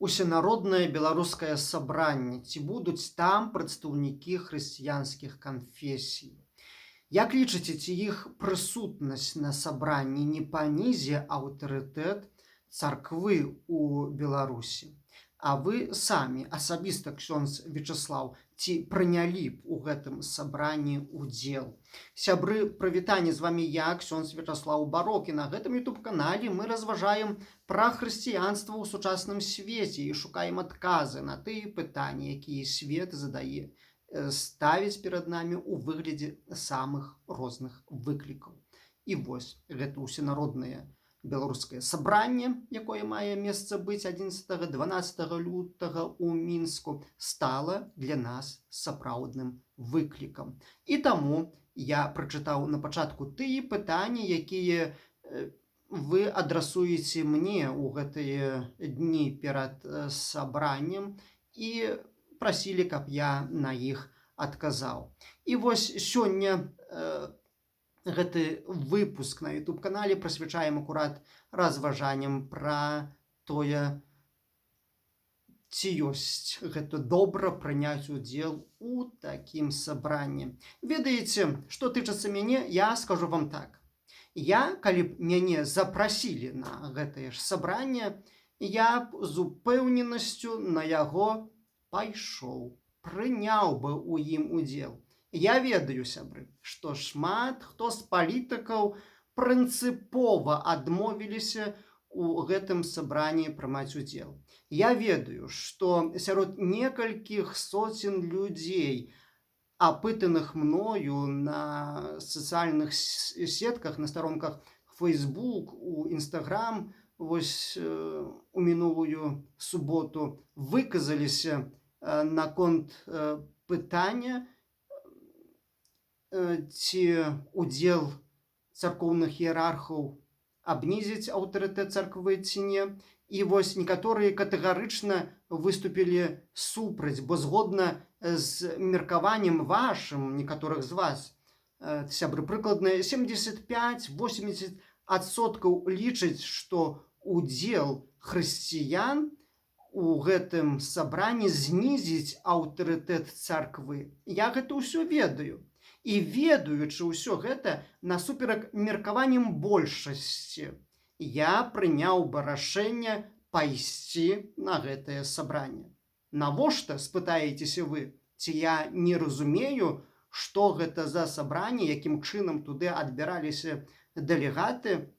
Усенароднае беларускае сабранне, ці будуць там прадстаўнікі хрысціянскіх канфесій? Як лічыце, ці іх прысутнасць на сабранні не панізе аўтарытэт царквы ў Беларусі? А вы самі, асабіста ксёндз Вячаслаў, ці прынялі б у гэтым сабранні ўдзел? Сябры, прывітанне, з вамі я, ксёндз Вячаслаў Барок, і на гэтым ютуб-канале мы разважаем пра хрысціянства ў сучасным свеце і шукаем адказы на тыя пытанні, якія свет ставіць перад намі ў выглядзе самых розных выклікаў. І вось гэта усенароднае беларускае сабранне, якое мае месца быць 11-12 лютага ў Мінску, стала для нас сапраўдным выклікам. І таму я прачытаў на пачатку тыя пытанні, якія вы адрасуеце мне ў гэтыя дні перад сабраннем і прасілі, каб я на іх адказаў. І вось сёння гэты выпуск на ютуб-канале прысвячаем акурат разважанням пра тое, ці ёсць гэта добра прыняць удзел у такім сабранні. Ведаеце, што тычыцца мяне, я скажу вам так. Я, калі б мяне запрасілі на гэтае ж сабранне, я б з упэўненасцю на яго пайшоў, прыняў бы ў ім удзел. Я ведаю, сябры, што шмат хто з палітыкаў прынцыпова адмовіліся у гэтым сабранні прымаць удзел. Я ведаю, што сярод некалькіх соцень людзей, апытаных мною на сацыяльных сетках, на старонках Facebook, у Instagram, вось у мінулую суботу выказаліся наконт пытання, ці удзел царкоўных іерархаў абнізіць аўтарытэт царквы ці не. І вось некаторыя катэгарычна выступілі супраць, бо згодна з меркаваннем вашым, некаторых з вас, сябры, прыкладна 75-80% лічаць, што удзел хрысціян у гэтым сабранні знізіць аўтарытэт царквы. Я гэта ўсё ведаю. І ведаючы ўсё гэта насуперак меркаванням большасці, я прыняў бы рашэнне пайсці на гэтае сабранне. Навошта, спытаецеся вы, ці я не разумею, што гэта за сабранне, якім чынам туды адбіраліся дэлегаты?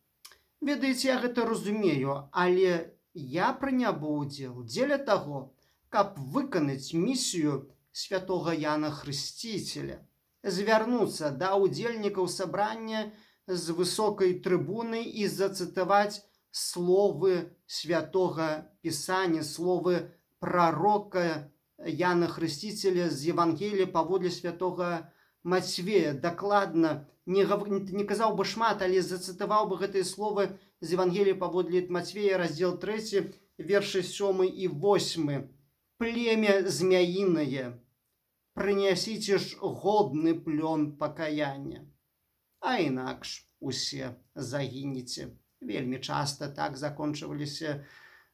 Ведаеце, я гэта разумею, але я прыняў бы ўдзел дзеля таго, каб выканаць місію святога Яна Хрысціцеля, звярнуцца да ўдзельнікаў сабрання з высокай трыбуны і зацытаваць словы святога Пісання, словы прарока Яна Хрысціцеля з Евангелія паводле святога Мацвея. Дакладна, не казаў бы шмат, але зацытаваў бы гэтыя словы з Евангелія паводле Мацвея, раздзел 3, вершы 7 і 8. «Племя змяінае, прынясіце ж годны плён пакаяння, а інакш усе загінеце». Вельмі часта так закончваліся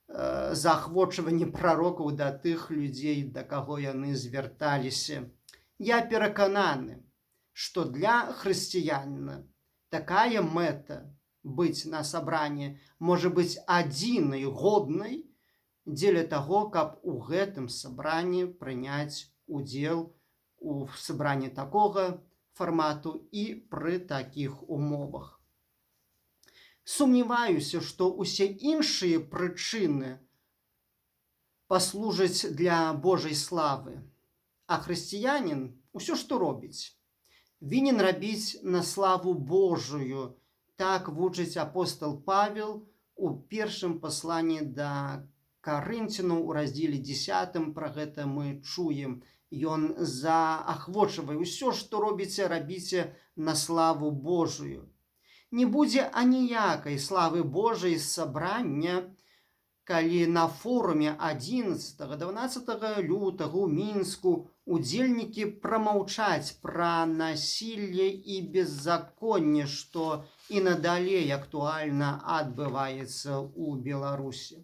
заахвочванні прарокаў да тых людзей, да каго яны звярталіся. Я перакананы, што для хрысціяніна такая мэта быць на сабранні можа быць адзінай годнай дзеля таго, каб у гэтым сабранні прыняць удзел у сабранні такога фармату і пры такіх умовах. Сумняваюся, што ўсе іншыя прычыны паслужаць для Божай славы. А хрысціянін усё, што робіць, вінен рабіць на славу Божую. Так вучыць апостал Павел у першым пасланні да Карынцянаў у раздзеле 10, пра гэта мы чуем. Ён заахвочвае ўсё, што робіце, рабіце на славу Божую. Не будзе аніякай славы Божай з сабрання, калі на форуме 11-12 лютага ў Мінску удзельнікі прамаўчаць пра насілле і беззаконне, што і надалей актуальна адбываецца ў Беларусі.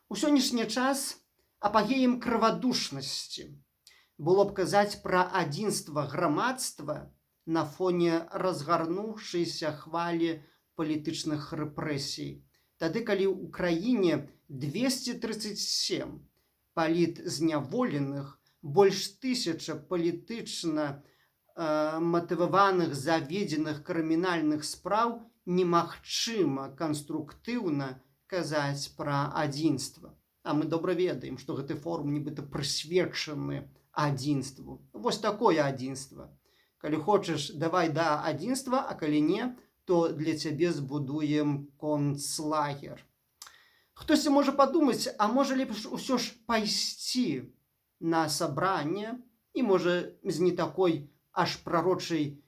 У сённяшні час апагеем крывадушнасці было б казаць пра адзінства грамадства на фоне разгарнуўшейся хвалі палітычных рэпрэсій. Тады, калі ў краіне 237 палітзняволеных, больш 1000 палітычна матываваных заведзеных крымінальных спраў, немагчыма канструктыўна казаць пра адзінства. А мы добра ведаем, што гэты форум нібыта прысвечаны адзінству. Вось такое адзінства. Калі хочаш, давай да адзінства, а калі не, то для цябе збудуем концлагер. Хтосьці можа падумаць, а можа лепш усё ж пайсці на сабранне і можа з не такой аж прарочай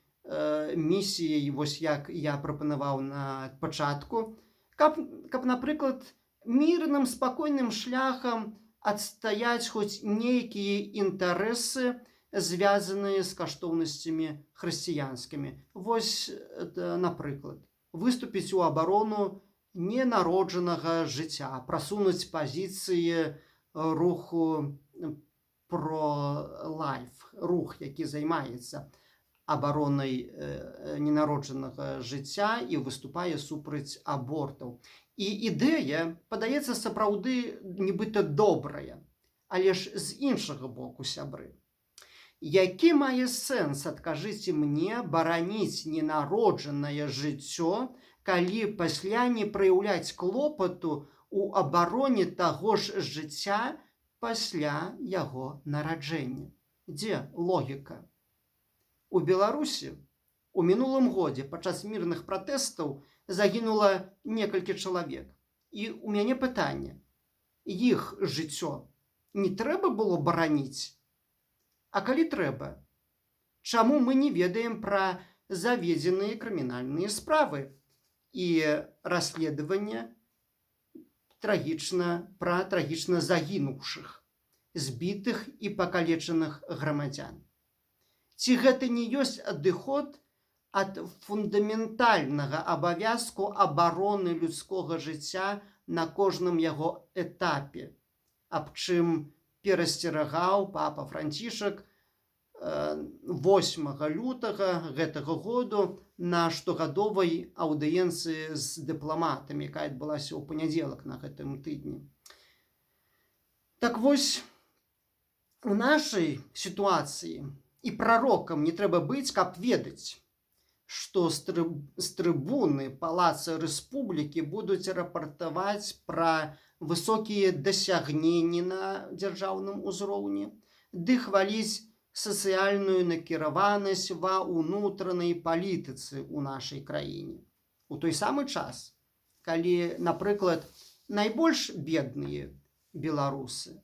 місіяй, вось як я прапанаваў на пачатку, каб, напрыклад, мірным, спакойным шляхам адстаяць хоць нейкія інтарэсы, звязаныя з каштоўнасцямі хрысціянскімі. Вось, напрыклад, выступіць у абарону ненароджанага жыцця, прасунуць пазіцыі руху про-лайф, рух, які займаецца абаронай ненароджанага жыцця і выступае супраць абортаў. І ідэя падаецца сапраўды нібыта добрая, але ж з іншага боку, сябры. Які мае сэнс, адкажыце мне, бараніць ненароджанае жыццё, калі пасля не праяўляць клопату ў абароне таго ж жыцця пасля яго нараджэння? Дзе логіка? У Беларусі у мінулым годзе падчас мірных пратэстаў загінула некалькі чалавек. І ў мяне пытанне: іх жыццё не трэба было бараніць? А калі трэба, чаму мы не ведаем пра заведзеныя крымінальныя справы і расследаванне пра трагічна загінуўшых, збітых і пакалечаных грамадзян? Ці гэта не ёсць адыход ад фундаментальнага абавязку абароны людскога жыцця на кожным яго этапе, аб чым перасцерагаў папа Францішак 8 лютага гэтага году на штогадовай аўдыенцыі з дыпламатамі, якая адбылася ў панядзелак на гэтым тыдні. Так вось, у нашай сітуацыі і прарокам не трэба быць, каб ведаць, што з трыбуны Палаца Рэспублікі будуць рапартаваць пра высокія дасягненні на дзяржаўным узроўні, ды хваліць сацыяльную накіраванасць ва ўнутранай палітыцы ў нашай краіне. У той самы час, калі, напрыклад, найбольш бедныя беларусы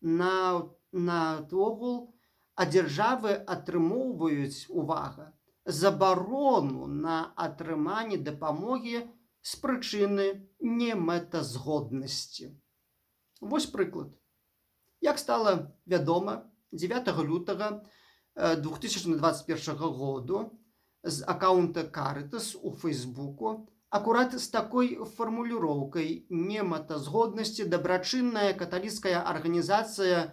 наогул ад дзяржавы атрымоўваюць, увага, забарону на атрыманне дапамогі з прычыны немэтазгоднасці. Вось прыклад. Як стала вядома, 9 лютага 2021 году з аккаунта Caritas у Фейсбуку акурат з такой фармуліроўкай немэтазгоднасці дабрачынная каталіцкая арганізацыя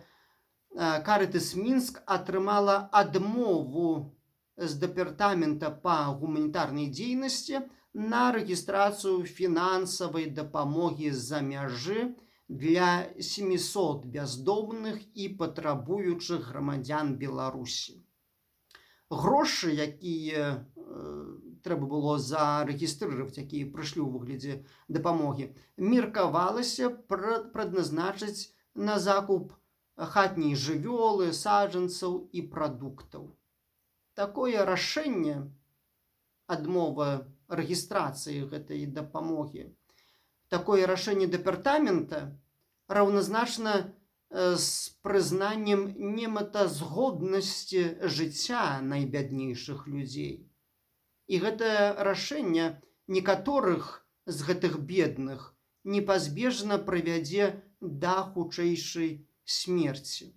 Caritas Мінск атрымала адмову з дэпартамента па гуманітарнай дзейнасці на рэгістрацыю фінансавай дапамогі з-за мяжы для 700 бяздомных і патрабуючых грамадзян Беларусі. Грошы, якія трэба было зарэгістрыраваць, якія прыйшлі ў выглядзе дапамогі, меркавалася прадназначыць на закуп хатняй жывёлы, саджанцаў і прадуктаў. Такое рашэнне, адмова рэгістрацыі гэтай дапамогі, такое рашэнне дэпартамента раўназначна з прызнаннем немэтазгоднасці жыцця найбяднейшых людзей. І гэтае рашэнне некаторых з гэтых бедных непазбежна прывядзе да хутчэйшай смерці.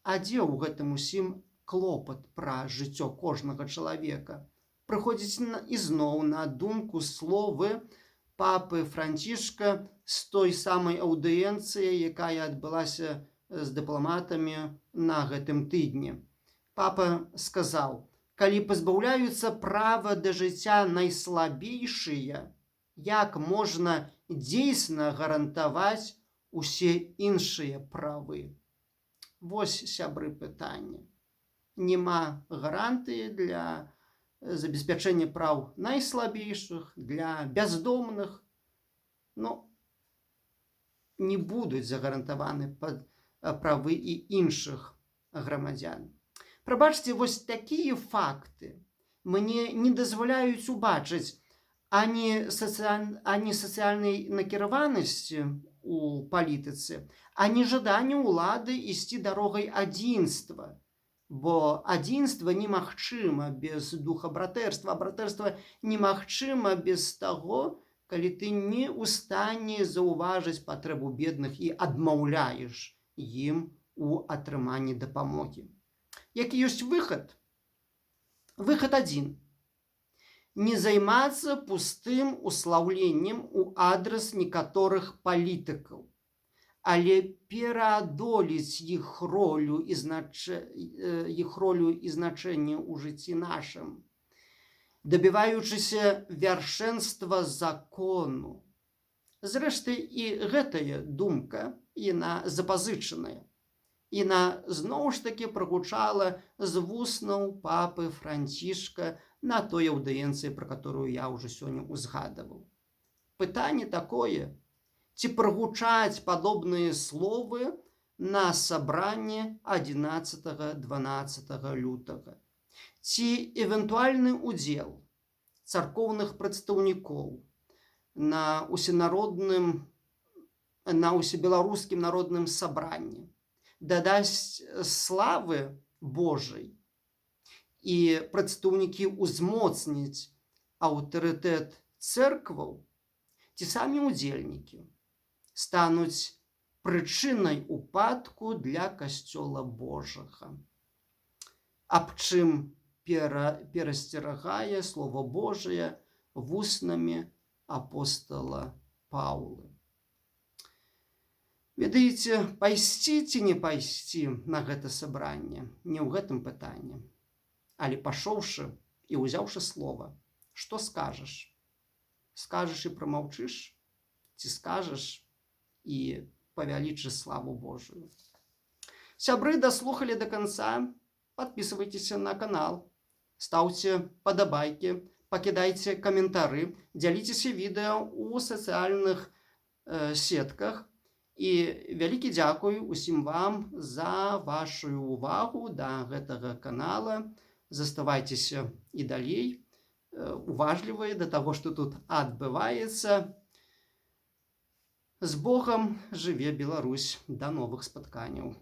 А дзе ў гэтым усім клопат пра жыццё кожнага чалавека? Прыходзіць ізноў на думку словы папы Францішка з той самай аўдыенцыі, якая адбылася з дыпламатамі на гэтым тыдні. Папа сказаў: калі пазбаўляюцца права да жыцця найслабейшыя, як можна дзейсна гарантаваць усе іншыя правы? Вось, сябры, пытанне. Няма гарантыі для забеспячэння праў найслабейшых, для бяздомных. Не будуць загарантаваны правы і іншых грамадзян. Прабачце, вось такія факты мне не дазваляюць убачыць ані сацыяльнай накіраванасці у палітыцы, ані жаданню ўлады ісці дарогай адзінства. Бо адзінства немагчыма без духа братэрства, а братэрства немагчыма без таго, калі ты не ў стане заўважыць патрэбу бедных і адмаўляеш ім у атрыманні дапамогі. Які ёсць выхад? Выхад адзін. Не займацца пустым услаўленнем у адрас некаторых палітыкаў, але пераадолець іх ролю і значэнне ў жыцці нашым, дабіваючыся вяршэнства закону. Зрэшты, і гэтая думка, яна запазычаная. Яна зноў ж такі прагучала з вуснаў папы Францішка на той аўдыенцыі, пра которую я ўжо сёння узгадаваў. Пытанне такое: ці прагучаць падобныя словы на сабранні 11-12 лютага? Ці евентуальны удзел царкоўных прадстаўнікоў на ўсебеларускім народным сабранні дадасць славы Божай, і прадстаўнікі ўзмоцняць аўтарытэт цэркваў, ці самі ўдзельнікі стануць прычынай упадку для касцёла Божага, аб чым перасцерагае Слова Божае вуснамі апостала Паўла. Ведаеце, пайсці ці не пайсці на гэта сабранне не ў гэтым пытанні, але пашоўшы і ўзяўшы слова, што скажаш? Скажаш і прамаўчыш, ці скажаш і павялічыш славу Божую? Сябры, даслухалі да канца. Подписывайтесь на канал, ставьте падабайкі, пакідайце каментары, дзяліцеся відэо ў сацыяльных сетках. І вялікі дзякуй усім вам за вашу увагу да гэтага канала. Заставайцеся і далей уважлівыя да таго, што тут адбываецца. З Богам жыве Беларусь! Да новых спатканняў!